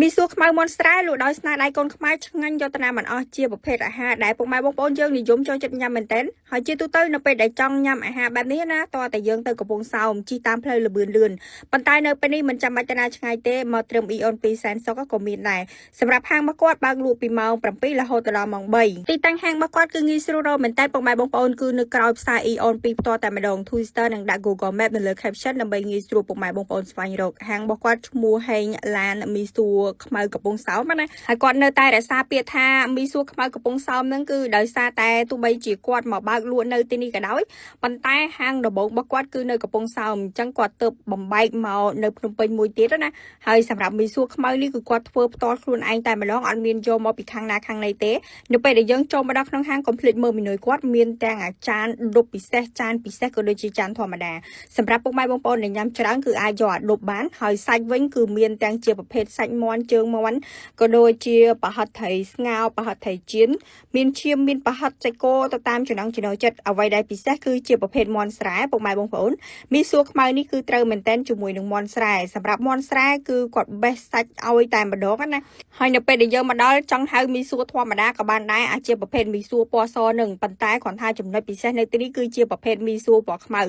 มีซัวขมายมอนสไตร์หลุดดอยสนาไดกอนขมายงั้นยอตนามันอ๋อเจียประเภทอาหารได้พวกไม้บงปอนเยิงนิยมจองจัดยำเหมือนเต้นหอยเจียตุ้ยในเป็นได้จ้องยำอาหารแบบนี้นะตัวแต่เยิงเตยกับวงเศร้าจีตามเพลย์ระเบือนเลือนปันตายในเป็นนี่มันจำมาจนาชงไงเต้มาเตรียมอีออนปีแสนซอกก็มีได้สำหรับห้างมะกอดบางลูปีเมาปรำปีละโฮตลามองใบตีตั้งห้างมะกอดคืองี้สโรเหมือนเต้นพวกไม้บงปอนคือในกราวสายอีออนปีตัวแต่มาดองทวิสเตอร์นังดักกูกอแมปในเลยแคปชั่นในใบงี้สโรพวกไม้บงปอนสไฟโรกห้างมะกอดมูเฮงลานมีซัวขมายกับวงเศร้ามันนะ ហើយគាត់នៅតែរក្សាពាក្យថាមីសួរខ្មៅកំពង់សោមហ្នឹងគឺដោយសារតែទោះបីជាគាត់មកបើកលក់នៅទីនេះក៏ដោយប៉ុន្តែហាងដំបូងរបស់គាត់គឺនៅកំពង់សោមអញ្ចឹងគាត់ទៅបំបែកមកនៅភ្នំពេញមួយទៀតណាហើយសម្រាប់មីសួរខ្មៅនេះគឺគាត់ធ្វើផ្ទាល់ខ្លួនឯងតែម្ដងអត់មានយកមកពីខាងណាខាងណីទេនៅពេលដែលយើងចូលមកដល់ក្នុងហាងកុំភ្លេចមើលមីនុយគាត់មានទាំងអាចារ្យដុបពិសេសចានពិសេសក៏ដូចជាចានធម្មតាសម្រាប់ពុកម៉ែបងប្អូនដែលញ៉ាំច្រើនគឺអាចយកអាដុបបានហើយសាច់វិញគឺមានទាំងជាប្រភេទសាច់មាន់ជើងមាន់ក៏ដូចជាប្រហិតថៃស្ងោរប្រហិតថៃជៀនមានឈាមមានប្រហិតសាច់គោទៅតាមចំណង់ចំណូលចិត្តអ្វីដែលពិសេសគឺជាប្រភេទមាន់ស្រែពុកម៉ែបងប្អូនមីសួរខ្មៅនេះគឺត្រូវមែនតែនជាមួយនឹងមាន់ស្រែសម្រាប់មាន់ស្រែគឺគាត់បេះសាច់ឲ្យតែម្ដងណាហើយនៅពេលដែលយើងមកដល់ចង់ហៅមីសួរធម្មតាក៏បានដែរអាចជាប្រភេទមីសួរពណ៌សនឹងប៉ុន្តែគ្រាន់ថាចំណុចពិសេសនៅទីនេះគឺជាប្រភេទមីសួរពណ៌ខ្មៅ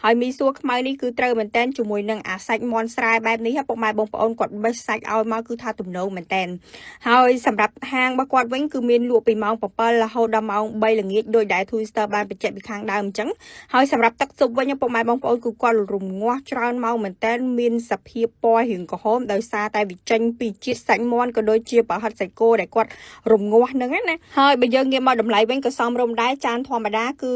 ហើយមីសួរខ្មៅនេះគឺត្រូវមែនតែនជាមួយនឹងអាសាច់មាន់ស្រែបែបនេះពុកម៉ែបងប្អូនគាត់បេះសាច់ឲ្យមកគឺថាទំនងមែនតែនហើយសម្រាប់ហាងរបស់គាត់វិញគឺមានលក់ពីម៉ោង7រហូតដល់ម៉ោង3ល្ងាចដោយដែល Twister បានបញ្ជាក់ពីខាងដើមអញ្ចឹងហើយសម្រាប់ទឹកស៊ុបវិញពុកម៉ែបងប្អូនគឺគាត់រងាស់ច្រើនម៉ោងមែនតើមានសភាពពណ៌រៀងក្រហមដោយសារតែវាចេញពីជាតិសាច់មាន់ក៏ដូចជាប្រហិតសាច់គោដែលគាត់រងាស់ហ្នឹងណាហើយបើយើងងាកមកតម្លៃវិញក៏សមរម្យដែរចានធម្មតាគឺ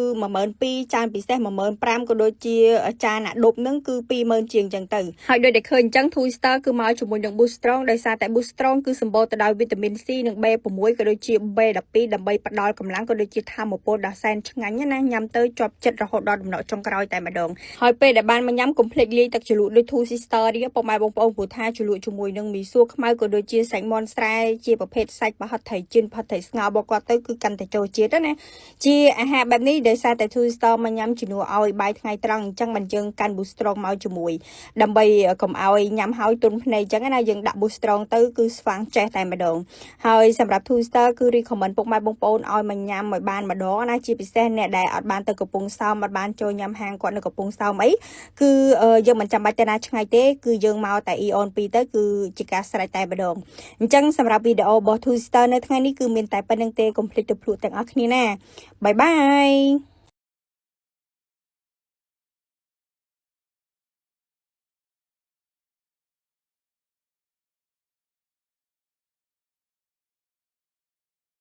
12000 ចានពិសេស 15000 ក៏ដូចជាចានអាដប់ហ្នឹងគឺ 20000 ជាងអញ្ចឹងទៅហើយដូចដែលឃើញអញ្ចឹង Twister គឺមកជាមួយនឹង Boost Strong ដោយសារតែ Boost Strong គឺសម្បូរទៅដោយវីតាមីន C និង B6 ក៏ដូចជា B12 ដើម្បីផ្ដល់កម្លាំងក៏ដូចជាថាមពលដ៏សែនឆ្ងាញ់ណាញ៉ាំទៅជាប់ចិត្តរហូតដល់ដំណក់ចុងក្រោយតែម្ដងហើយពេលដែលបានមកញ៉ាំកុំភ្លេចលាយទឹកជ្រលក់ដូច Two Sister នេះពុកម៉ែបងប្អូនព្រោះថាជ្រលក់ជាមួយនឹងមីសួរខ្មៅក៏ដូចជាសាច់មាន់ស្រែជាប្រភេទសាច់ប្រហិតថៃជៀនប្រហិតថៃស្ងោររបស់គាត់ទៅគឺកាន់តែចូលជាតិណាជាអាហារបែបនេះដោយសារតែ Two Sister មកញ៉ាំជំនួសឲ្យបាយថ្ងៃត្រង់អញ្ចឹងមិនយើងកាន់ Boost Strong មកជាមួយដើម្បីកុំឲ្យញ៉ាំហើយទុនភ្នែកអញ្ចឹងណាយើងដាក់ Boost Strong ទៅគឺស្វាងចេះតែម្ដងហើយសម្រាប់ Two Sister គឺ recommend ពុកម៉ែបងប្អូនឲ្យមកញ៉ាំឲ្យបានម្ដងណាជាពិសេសអ្នកដែលអត់បានទៅកំពង់សោមអត់បានចូលញ៉ាំហាងគាត់នៅកំពង់សោមអីគឺយើងមិនចាំបាច់ទៅណាឆ្ងាយទេគឺយើងមកតែ Eon 2ទៅគឺជាការស្រេចតែម្ដងអញ្ចឹងសម្រាប់វីដេអូរបស់ Two Sister នៅថ្ងៃនេះគឺមានតែប៉ុណ្្នឹងទេកុំភ្លេចទៅភ្លក់ទាំងអស់គ្នាណាបាយបាយ